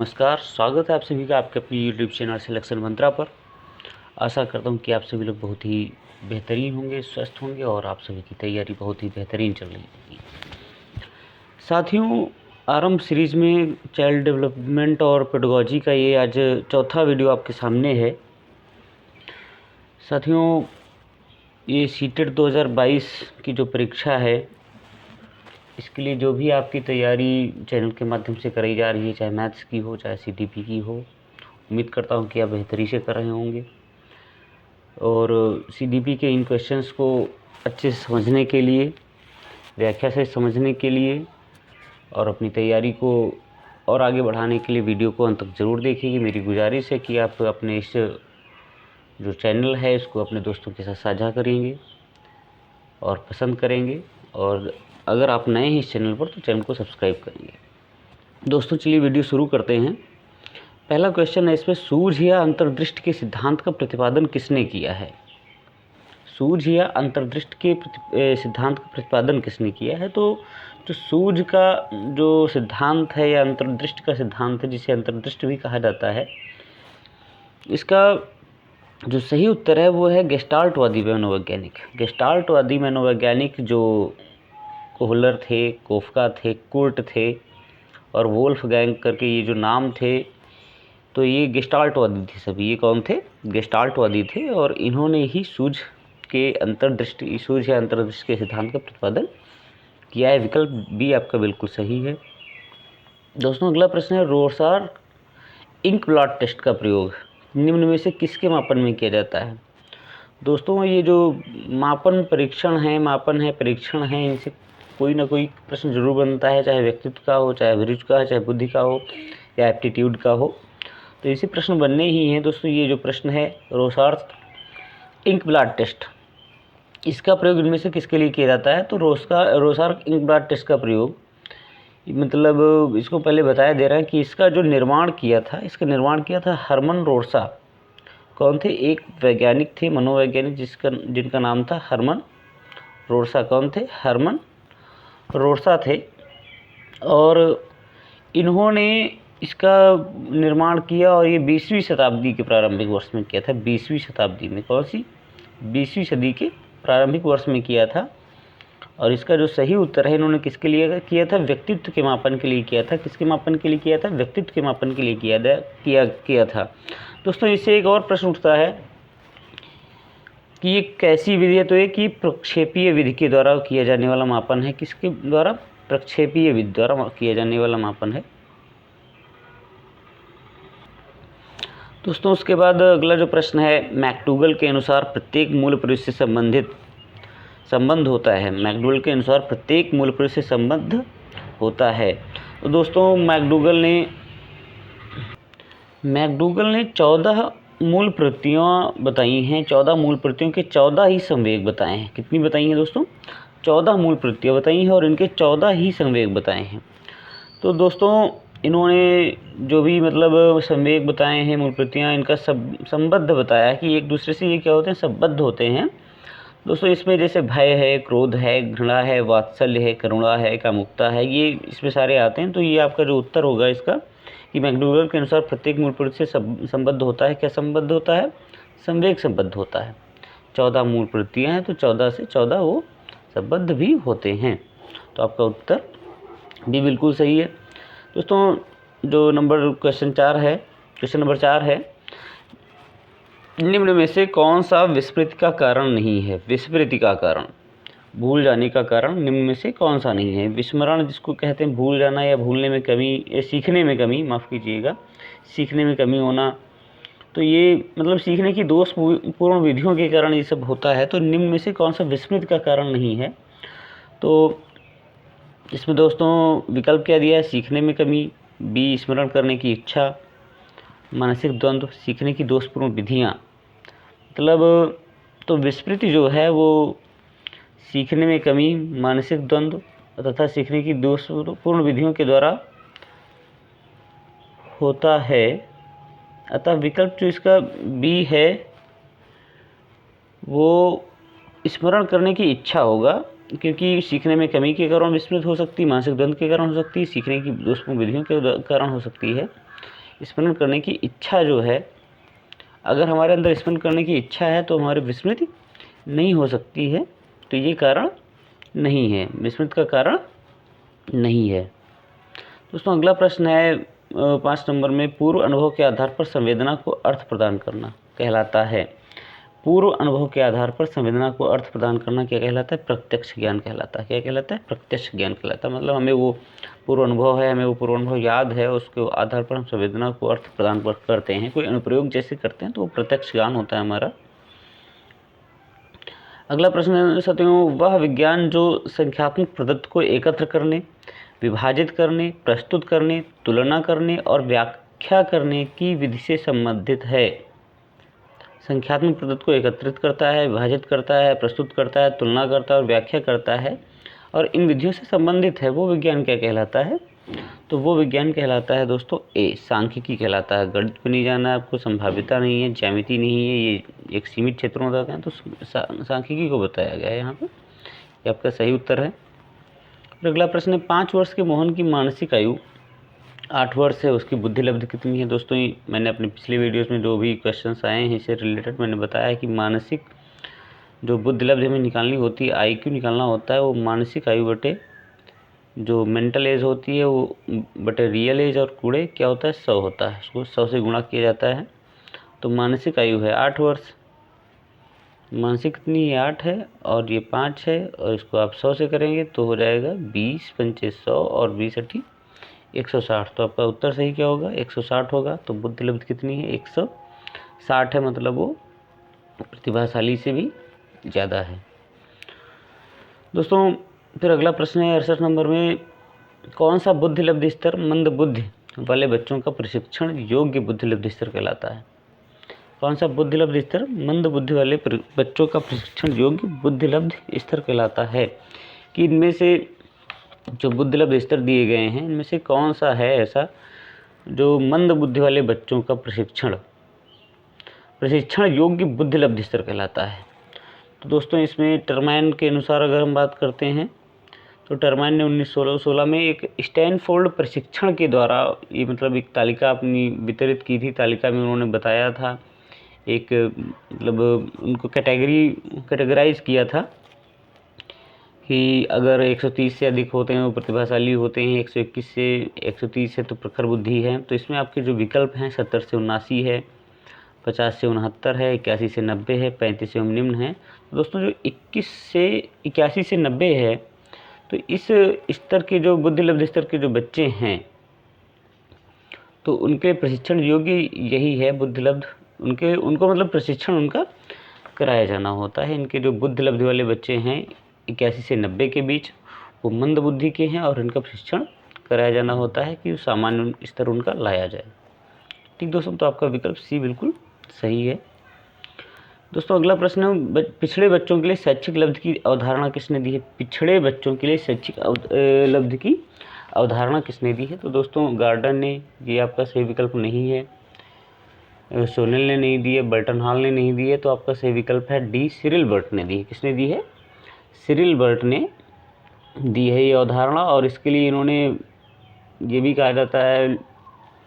नमस्कार, स्वागत है आप सभी का आपके अपने यूट्यूब चैनल सिलेक्शन मंत्रा पर। आशा करता हूँ कि आप सभी लोग बहुत ही बेहतरीन होंगे, स्वस्थ होंगे और आप सभी की तैयारी बहुत ही बेहतरीन चल रही होगी। साथियों, आरंभ सीरीज़ में चाइल्ड डेवलपमेंट और पेडागोजी का ये आज चौथा वीडियो आपके सामने है। साथियों, ये सीटेट 2022 की जो परीक्षा है, इसके लिए जो भी आपकी तैयारी चैनल के माध्यम से कराई जा रही है, चाहे मैथ्स की हो चाहे सीटीपी की हो, उम्मीद करता हूँ कि आप बेहतरी से कर रहे होंगे। और सीडीपी के इन क्वेश्चंस को अच्छे से समझने के लिए, व्याख्या से समझने के लिए और अपनी तैयारी को और आगे बढ़ाने के लिए वीडियो को अंत तक ज़रूर देखिए। मेरी गुजारिश है कि आप अपने इस जो चैनल है इसको अपने दोस्तों के साथ साझा करेंगे और पसंद करेंगे, और अगर आप नए हैं इस चैनल पर तो चैनल को सब्सक्राइब करेंगे। दोस्तों, चलिए वीडियो शुरू करते हैं। पहला क्वेश्चन है इसमें, सूझ या अंतर्दृष्टि के सिद्धांत का प्रतिपादन किसने किया है? सूझ या अंतर्दृष्टि के सिद्धांत का प्रतिपादन किसने किया है? तो जो सूझ का जो सिद्धांत है या अंतर्दृष्टि का सिद्धांत है, जिसे अंतर्दृष्टि भी कहा जाता है, इसका जो सही उत्तर है वो है गेस्टाल्टवादी मनोवैज्ञानिक। गेस्टाल्टवादी मनोवैज्ञानिक जो कोहलर थे, कोफका थे, कुर्ट थे और वोल्फगैंग करके ये जो नाम थे, तो ये गेस्टाल्टवादी थे सभी। ये कौन थे? गेस्टाल्टवादी थे, और इन्होंने ही सूझ या अंतर्दृष्टि के सिद्धांत का प्रतिपादन किया है। विकल्प बी आपका बिल्कुल सही है। दोस्तों, अगला प्रश्न है, रोसार इंक ब्लॉट टेस्ट का प्रयोग निम्न में से किसके मापन में किया जाता है? दोस्तों, ये जो मापन परीक्षण है, इनसे कोई ना कोई प्रश्न जरूर बनता है, चाहे व्यक्तित्व का हो, चाहे अभिरुचि का हो, चाहे बुद्धि का हो या एप्टीट्यूड का हो, तो इसी प्रश्न बनने ही हैं। दोस्तों, ये जो प्रश्न है रोसार इंक ब्लॉट टेस्ट, इसका प्रयोग इनमें से किसके लिए किया जाता है? तो रोसार इंक ब्लॉट टेस्ट का प्रयोग, मतलब इसको पहले बताया दे रहा है कि इसका जो निर्माण किया था, इसका निर्माण किया था हरमन रोसा। कौन थे? एक वैज्ञानिक थे, मनोवैज्ञानिक, जिनका नाम था हरमन रोसा। कौन थे? हरमन रोसा थे, और इन्होंने इसका निर्माण किया और ये 20वीं शताब्दी के प्रारंभिक वर्ष में किया था। 20वीं शताब्दी में, कौन सी? 20वीं सदी के प्रारंभिक वर्ष में किया था। और इसका जो सही उत्तर है, इन्होंने किसके लिए किया था? व्यक्तित्व के मापन के लिए किया था। किसके मापन के लिए किया था? व्यक्तित्व के मापन के लिए किया था। दोस्तों, इससे एक और प्रश्न उठता है कि ये कैसी विधि है? तो ये कि प्रक्षेपीय विधि के द्वारा किया जाने वाला मापन है। किसके द्वारा? प्रक्षेपीय विधि द्वारा किया जाने वाला मापन है। दोस्तों, उसके बाद अगला जो प्रश्न है, मैकडूगल के अनुसार प्रत्येक मूल प्रयुक्त से संबंध होता है। मैकडूगल के अनुसार प्रत्येक मूल प्रयुक्त से संबंध होता है। तो दोस्तों, मैकडूगल ने 14 मूल प्रवृत्तियाँ बताई हैं। 14 मूल प्रवृत्तियों के 14 ही संवेग बताए हैं। कितनी बताई हैं दोस्तों? 14 मूल प्रवृत्तियाँ बताई हैं और इनके 14 ही संवेग बताए हैं। तो दोस्तों, इन्होंने जो भी मतलब संवेग बताए हैं, मूल प्रवृत्तियाँ, इनका संबद्ध बताया है कि एक दूसरे से ये क्या होते हैं? संबद्ध होते हैं। दोस्तों, इसमें जैसे भय है, क्रोध है, घृणा है, वात्सल्य है, करुणा है, कामुकता है, ये इसमें सारे आते हैं। तो ये आपका जो उत्तर होगा इसका, कि मैकडूगल के अनुसार प्रत्येक मूल प्रवृत्ति से संबद्ध होता है। क्या संबद्ध होता है? संवेग संबद्ध होता है। 14 मूल प्रवृत्तियाँ हैं, तो 14 से 14 वो संबद्ध भी होते हैं। तो आपका उत्तर भी बिल्कुल सही है। दोस्तों, जो क्वेश्चन नंबर 4 है, निम्न में से कौन सा विस्मृति का कारण नहीं है? विस्मृति का कारण, भूल जाने का कारण निम्न में से कौन सा नहीं है? विस्मरण जिसको कहते हैं, भूल जाना या भूलने में कमी या सीखने में कमी, माफ़ कीजिएगा, सीखने में कमी होना, तो ये मतलब सीखने की दोषपूर्ण विधियों के कारण ये सब होता है। तो निम्न में से कौन सा विस्मृति का कारण नहीं है? तो इसमें दोस्तों विकल्प क्या दिया है? सीखने में कमी, बी स्मरण करने की इच्छा, मानसिक द्वंद्व, सीखने की दोषपूर्ण विधियाँ। मतलब तो विस्मृति जो है वो सीखने में कमी, मानसिक द्वंद्व तथा सीखने की दोषपूर्ण विधियों के द्वारा होता है। अतः विकल्प जो इसका बी है वो स्मरण करने की इच्छा होगा, क्योंकि सीखने में कमी के कारण विस्मृत हो सकती है, मानसिक द्वंद्व के कारण हो सकती है, सीखने की दोषपूर्ण विधियों के कारण हो सकती है। स्मरण करने की इच्छा जो है, अगर हमारे अंदर स्मरण करने की इच्छा है तो हमारी विस्मृति नहीं हो सकती है। तो ये कारण नहीं है, विस्मृति का कारण नहीं है। दोस्तों अगला प्रश्न है 5 नंबर में, पूर्व अनुभव के आधार पर संवेदना को अर्थ प्रदान करना कहलाता है। पूर्व अनुभव के आधार पर संवेदना को अर्थ प्रदान करना क्या कहलाता है? प्रत्यक्ष ज्ञान कहलाता है। क्या कहलाता है? प्रत्यक्ष ज्ञान कहलाता है। मतलब हमें वो पूर्व अनुभव है, हमें वो पूर्व अनुभव याद है, उसके आधार पर हम संवेदना को अर्थ प्रदान करते हैं, कोई अनुप्रयोग जैसे करते हैं, तो वो प्रत्यक्ष ज्ञान होता है हमारा। अगला प्रश्न है साथियों, वह विज्ञान जो संख्यात्मक प्रदत्त को एकत्र करने, विभाजित करने, प्रस्तुत करने, तुलना करने और व्याख्या करने की विधि से संबंधित है। संख्यात्मक प्रदत्त को एकत्रित करता है, विभाजित करता है, प्रस्तुत करता है, तुलना करता है और व्याख्या करता है और इन विधियों से संबंधित है, वो विज्ञान क्या कहलाता है? तो वो विज्ञान कहलाता है दोस्तों ए, सांख्यिकी कहलाता है। गणित पे नहीं जाना है आपको, संभाव्यता नहीं है, ज्यामिति नहीं है, ये एक सीमित क्षेत्र में होता है, तो सांख्यिकी को बताया गया है यहाँ पे। ये आपका सही उत्तर है। अगला प्रश्न है, 5 वर्ष के मोहन की मानसिक आयु 8 वर्ष है, उसकी बुद्धि लब्धि कितनी है? दोस्तों मैंने अपने पिछले वीडियोस में जो भी क्वेश्चंस आए हैं इससे रिलेटेड मैंने बताया है कि मानसिक जो बुद्धि लब्धि हमें निकालनी होती है, IQ निकालना होता है, वो मानसिक आयु बटे जो मेंटल एज होती है वो बटे रियल एज और कूड़े क्या होता है? 100 होता है, उसको 100 से गुणा किया जाता है। तो मानसिक आयु है 8 वर्ष, मानसिक कितनी है? 8 है और ये 5 है और इसको आप 100 से करेंगे तो हो जाएगा 20 पंचे 100 और 20 अठी 160। तो आपका उत्तर सही क्या होगा? 160 होगा। तो बुद्धि लब्धि कितनी है? 160 है, मतलब वो प्रतिभाशाली से भी ज़्यादा है। दोस्तों फिर अगला प्रश्न है 68 नंबर में, कौन सा बुद्धि लब्धि स्तर मंद बुद्धि वाले बच्चों का प्रशिक्षण योग्य बुद्धि लब्धि स्तर कहलाता है? कौन सा बुद्धि लब्धि स्तर मंद बुद्धि वाले बच्चों का प्रशिक्षण योग्य बुद्धि लब्धि स्तर कहलाता है? कि इनमें से जो बुद्धि लब्धि स्तर दिए गए हैं इनमें से कौन सा है ऐसा जो मंद बुद्धि वाले बच्चों का प्रशिक्षण योग्य बुद्धि लब्धि स्तर कहलाता है? तो दोस्तों इसमें टर्माइन के अनुसार अगर हम बात करते हैं तो टर्माइन ने 1916 में एक स्टैनफोर्ड प्रशिक्षण के द्वारा ये मतलब एक तालिका अपनी वितरित की थी। तालिका में उन्होंने बताया था, एक मतलब उनको कैटेगराइज किया था कि अगर 130 से अधिक होते हैं वो प्रतिभाशाली होते हैं, 121 से 130 है तो प्रखर बुद्धि है। तो इसमें आपके जो विकल्प हैं 70 से 79 है, 50 से 69 है, 81 से 90 है, 35 से निम्न है। तो दोस्तों जो 21 से 81 से 90 है, तो इस स्तर के जो बुद्धि लब्धि स्तर के जो बच्चे हैं तो उनके प्रशिक्षण योग्य यही है बुद्धि लब्धि, उनको मतलब प्रशिक्षण उनका कराया जाना होता है। इनके जो बुद्धि लब्धि वाले बच्चे हैं 81 से 90 के बीच, वो मंद बुद्धि के हैं और इनका प्रशिक्षण कराया जाना होता है कि सामान्य स्तर उनका लाया जाए। ठीक दोस्तों, तो आपका विकल्प सी बिल्कुल सही है। दोस्तों अगला प्रश्न है, पिछड़े बच्चों के लिए शैक्षिक लब्धि की अवधारणा किसने दी है? पिछड़े बच्चों के लिए शैक्षिक लब्धि की अवधारणा किसने दी है? तो दोस्तों गार्डन ने, ये आपका सही विकल्प नहीं है। सोनेल ने नहीं दी है, बर्टन हॉल ने नहीं दी है, तो आपका सही विकल्प है डी, सिरिल बर्ट ने दी है। किसने दी है? सिरिल बर्ट ने दी है ये अवधारणा। और इसके लिए इन्होंने, ये भी कहा जाता है,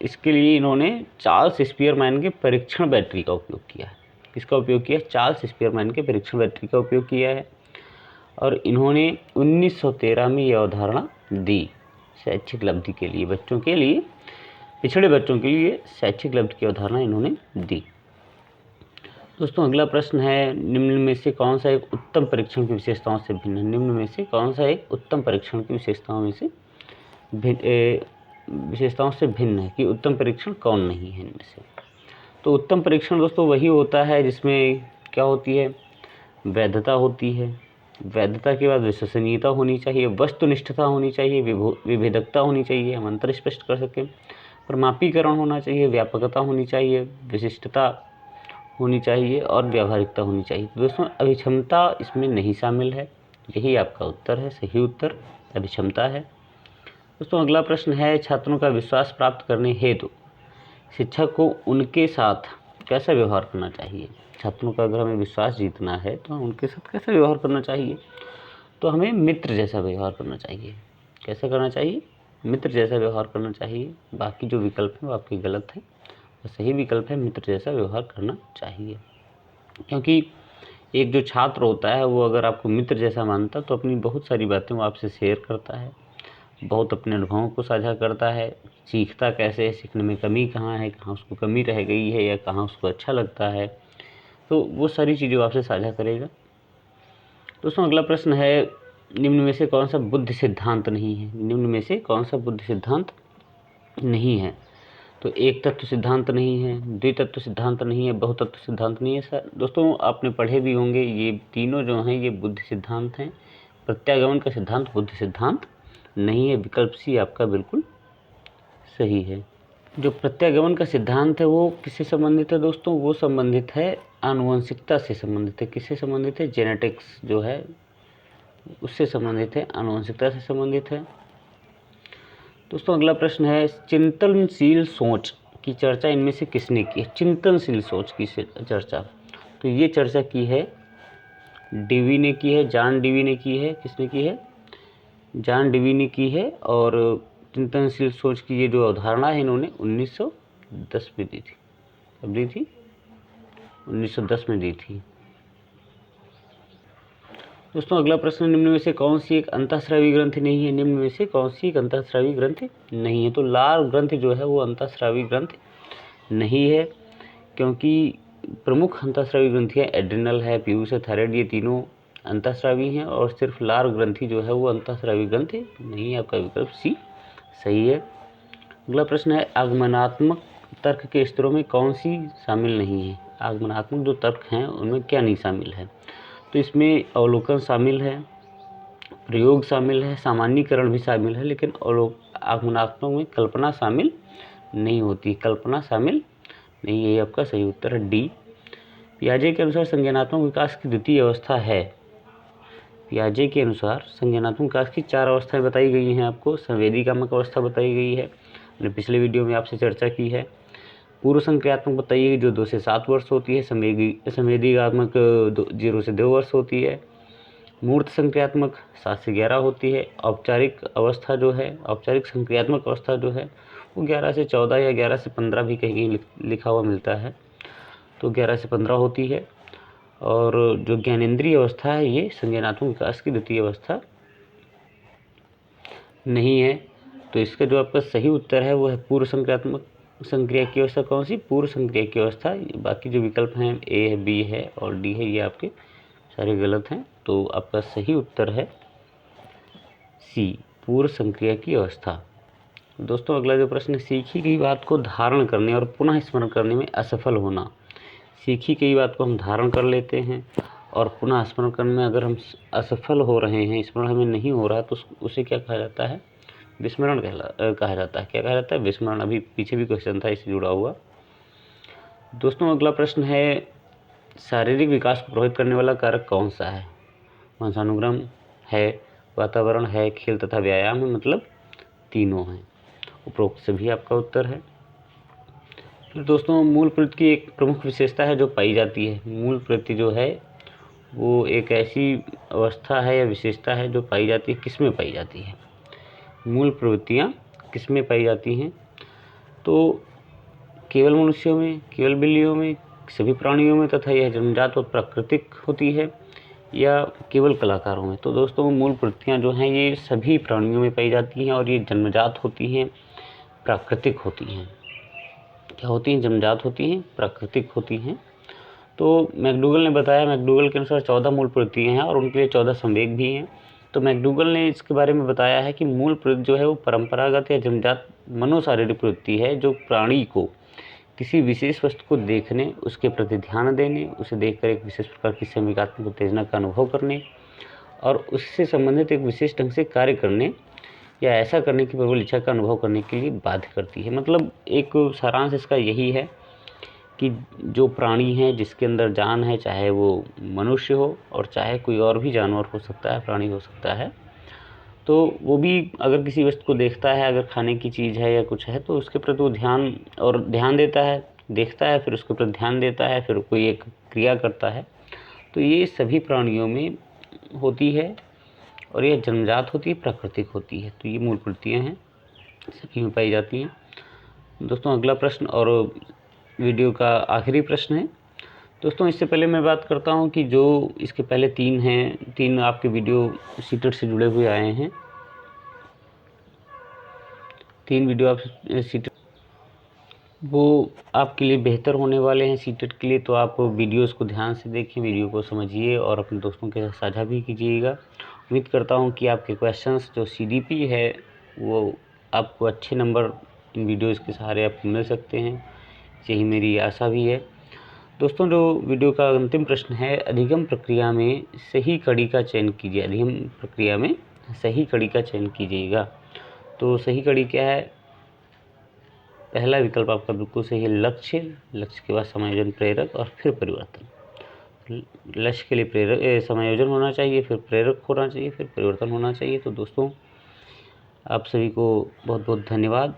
इसके लिए इन्होंने चार्ल्स स्पीयरमैन के परीक्षण बैटरी का उपयोग किया है। किसका उपयोग किया? चार्ल्स स्पीयरमैन के परीक्षण बैटरी का उपयोग किया है और इन्होंने 1913 में ये अवधारणा दी शैक्षिक लब्धि के लिए, बच्चों के लिए, पिछड़े बच्चों के लिए शैक्षिक लब्धि की अवधारणा इन्होंने दी। दोस्तों अगला प्रश्न है, निम्न में से कौन सा एक उत्तम परीक्षण की विशेषताओं से भिन्न है? निम्न में से कौन सा एक उत्तम परीक्षण की विशेषताओं में से विशेषताओं से भिन्न है कि उत्तम परीक्षण कौन नहीं है इनमें से? तो उत्तम परीक्षण दोस्तों वही होता है जिसमें क्या होती है? वैधता होती है। वैधता के बाद विश्वसनीयता होनी चाहिए, वस्तुनिष्ठता होनी चाहिए, विभेदकता होनी चाहिए, हम अंतर स्पष्ट कर सकें, प्रमापीकरण होना चाहिए, व्यापकता होनी चाहिए, विशिष्टता होनी चाहिए और व्यावहारिकता होनी चाहिए। तो दोस्तों अभिक्षमता इसमें नहीं शामिल है, यही आपका उत्तर है। सही उत्तर अभिक्षमता है। दोस्तों अगला प्रश्न है, छात्रों का विश्वास प्राप्त करने हेतु शिक्षक को उनके साथ कैसा व्यवहार करना चाहिए? छात्रों का अगर हमें विश्वास जीतना है तो उनके साथ कैसा व्यवहार करना चाहिए? तो हमें मित्र जैसा व्यवहार करना चाहिए। कैसा करना चाहिए? मित्र जैसा व्यवहार करना चाहिए। बाकी जो विकल्प हैं वो आपके गलत हैं, और सही विकल्प है मित्र जैसा व्यवहार करना चाहिए। क्योंकि एक जो छात्र होता है वो अगर आपको मित्र जैसा मानता तो अपनी बहुत सारी बातें वो आपसे शेयर करता है, बहुत अपने अनुभवों को साझा करता है, सीखता कैसे है, सीखने में कमी कहाँ है, कहाँ उसको कमी रह गई है या कहाँ उसको अच्छा लगता है, तो वो सारी चीज़ें आपसे साझा करेगा। दोस्तों अगला प्रश्न है, निम्न में से कौन सा बुद्धि सिद्धांत नहीं है? निम्न में से कौन सा बुद्धि सिद्धांत नहीं है? तो एक तत्व सिद्धांत नहीं है, द्वितत्व सिद्धांत नहीं है, बहुतत्व सिद्धांत नहीं है। सर दोस्तों आपने पढ़े भी होंगे, ये तीनों जो हैं ये बुद्धि सिद्धांत हैं। प्रत्यागमन का सिद्धांत बुद्धि सिद्धांत नहीं है। विकल्प सी आपका बिल्कुल सही है। जो प्रत्यागमन का सिद्धांत है वो किससे संबंधित है दोस्तों? वो संबंधित है आनुवंशिकता से संबंधित है। किससे संबंधित है? जेनेटिक्स जो है उससे संबंधित है, आनुवंशिकता से संबंधित है। दोस्तों अगला प्रश्न है, चिंतनशील सोच की चर्चा इनमें से किसने की है? चिंतनशील सोच की चर्चा, तो ये चर्चा की है डीवी ने की है, जॉन डीवी ने की है। किसने की है? जॉन डीवी ने की है। और चिंतनशील सोच की ये जो अवधारणा है इन्होंने 1910 में दी थी। कब दी थी? 1910 में दी थी। दोस्तों अगला प्रश्न, निम्न में से कौन सी एक अंतःस्रावी ग्रंथि नहीं है? निम्न में से कौन सी एक अंतःस्रावी ग्रंथि नहीं है? तो लार ग्रंथि जो है वो अंतःस्रावी ग्रंथि नहीं है, क्योंकि प्रमुख अंतःस्रावी ग्रंथियाँ एड्रिनल है, पीयूष है, थायराइड, ये तीनों अंतःस्रावी हैं, और सिर्फ लार ग्रंथि जो है वो अंतःस्रावी ग्रंथि नहीं है। आपका विकल्प सी सही है। अगला प्रश्न है, आगमनात्मक तर्क के स्तरों में कौन सी शामिल नहीं है? आगमनात्मक जो तर्क हैं उनमें क्या नहीं शामिल है? तो इसमें अवलोकन शामिल है, प्रयोग शामिल है, सामान्यीकरण भी शामिल है, लेकिन आगमनात्मक में कल्पना शामिल नहीं होती। कल्पना शामिल नहीं है। आपका सही उत्तर है डी। पियाजे के अनुसार संज्ञानात्मक विकास की द्वितीय अवस्था है। पियाजे के अनुसार संज्ञानात्मक विकास की 4 अवस्थाएं बताई गई हैं आपको। संवेदीकामक अवस्था बताई गई है, मैंने पिछले वीडियो में आपसे चर्चा की है। पूर्व संक्रियात्मक बताई गई जो 2 से 7 वर्ष होती है। संवेदीकात्मक 0 से 2 वर्ष होती है। मूर्त संक्रियात्मक 7 से 11 होती है। औपचारिक अवस्था जो है, औपचारिक संक्रियात्मक अवस्था जो है वो 11 से 14 या 11 से 15 भी कहीं लिखा हुआ मिलता है, तो 11 से 15 होती है। और जो ज्ञानेंद्रीय अवस्था है ये संज्ञानात्मक विकास की द्वितीय अवस्था नहीं है। तो इसका जो आपका सही उत्तर है वो है पूर्व संक्रियात्मक संक्रिया की अवस्था। कौन सी? पूर्व संक्रिया की अवस्था। बाकी जो विकल्प हैं ए है, बी है और डी है, ये आपके सारे गलत हैं। तो आपका सही उत्तर है सी, पूर्व संक्रिया की अवस्था। दोस्तों अगला जो प्रश्न है, सीखी गई बात को धारण करने और पुनः स्मरण करने में असफल होना। सीखी गई बात को हम धारण कर लेते हैं और पुनः स्मरण करने में अगर हम असफल हो रहे हैं, स्मरण हमें नहीं हो रहा, तो उसे क्या कहा जाता है? विस्मरण कहा जाता है। क्या कहा जाता है? विस्मरण। अभी पीछे भी क्वेश्चन था इससे जुड़ा हुआ। दोस्तों अगला प्रश्न है, शारीरिक विकास को प्रभावित करने वाला कारक कौन सा है? वंशानुक्रम है, वातावरण है, खेल तथा व्यायाम है, मतलब तीनों हैं। उपरोक्त सभी आपका उत्तर है। फिर दोस्तों मूल प्रवृत्ति की एक प्रमुख विशेषता है जो पाई जाती है। मूल प्रवृत्ति जो है वो एक ऐसी अवस्था है या विशेषता है जो पाई जाती है। किस में पाई जाती है? मूल प्रवृत्तियाँ किस में पाई जाती हैं? तो केवल मनुष्यों में, केवल बिल्लियों में, सभी प्राणियों में, तथा यह जन्मजात और प्राकृतिक होती है या केवल कलाकारों में? तो दोस्तों मूल प्रवृत्तियाँ जो हैं ये सभी प्राणियों में पाई जाती हैं, और ये जन्मजात होती हैं, प्राकृतिक होती हैं। क्या होती हैं? जन्मजात होती हैं, प्राकृतिक होती हैं। तो मैकडूगल ने बताया, मैकडूगल के अनुसार 14 मूल प्रवृत्तियाँ हैं और उनके लिए 14 संवेग भी हैं। तो मैकडूगल ने इसके बारे में बताया है कि मूल प्रवृत्ति जो है वो परंपरागत या जन्मजात मनोशारीरिक प्रवृत्ति है जो प्राणी को किसी विशेष वस्तु को देखने, उसके प्रति ध्यान देने, उसे देखकर एक विशेष प्रकार की संवेगात्मक उत्तेजना का अनुभव करने और उससे संबंधित एक विशेष ढंग से कार्य करने या ऐसा करने की प्रबल इच्छा का अनुभव करने के लिए बाध्य करती है। मतलब एक सारांश इसका यही है कि जो प्राणी है जिसके अंदर जान है, चाहे वो मनुष्य हो और चाहे कोई और भी जानवर हो सकता है, प्राणी हो सकता है, तो वो भी अगर किसी वस्तु को देखता है, अगर खाने की चीज़ है या कुछ है, तो उसके प्रति वो ध्यान देता है, देखता है, फिर उसके प्रति ध्यान देता है, फिर कोई एक क्रिया करता है। तो ये सभी प्राणियों में होती है और यह जन्मजात होती है, प्राकृतिक होती है। तो ये मूल प्रवृत्तियाँ हैं। सभी में पाई जाती हैं। दोस्तों अगला प्रश्न और वीडियो का आखिरी प्रश्न है। दोस्तों इससे पहले मैं बात करता हूं कि जो इसके पहले 3 आपके वीडियो सीटेट से जुड़े हुए आए हैं, 3 वीडियो आप सीटेट, वो आपके लिए बेहतर होने वाले हैं सीटेट के लिए। तो आप वीडियोस को ध्यान से देखें, वीडियो को समझिए और अपने दोस्तों के साथ साझा भी कीजिएगा। उम्मीद करता हूं कि आपके क्वेश्चंस जो CDP है वो आपको अच्छे नंबर इन वीडियोस के सहारे आपको मिल सकते हैं, यही मेरी आशा भी है। दोस्तों जो वीडियो का अंतिम प्रश्न है, अधिगम प्रक्रिया में सही कड़ी का चयन कीजिए। अधिगम प्रक्रिया में सही कड़ी का चयन कीजिएगा। तो सही कड़ी क्या है? पहला विकल्प आपका बिल्कुल सही है, लक्ष्य के बाद समायोजन, प्रेरक और फिर परिवर्तन। लक्ष्य के लिए प्रेरक समायोजन होना चाहिए, फिर प्रेरक होना चाहिए, फिर परिवर्तन होना चाहिए। तो दोस्तों आप सभी को बहुत बहुत धन्यवाद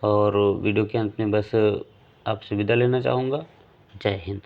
और वीडियो के अंत में बस आपसे विदा लेना चाहूँगा। जय हिंद।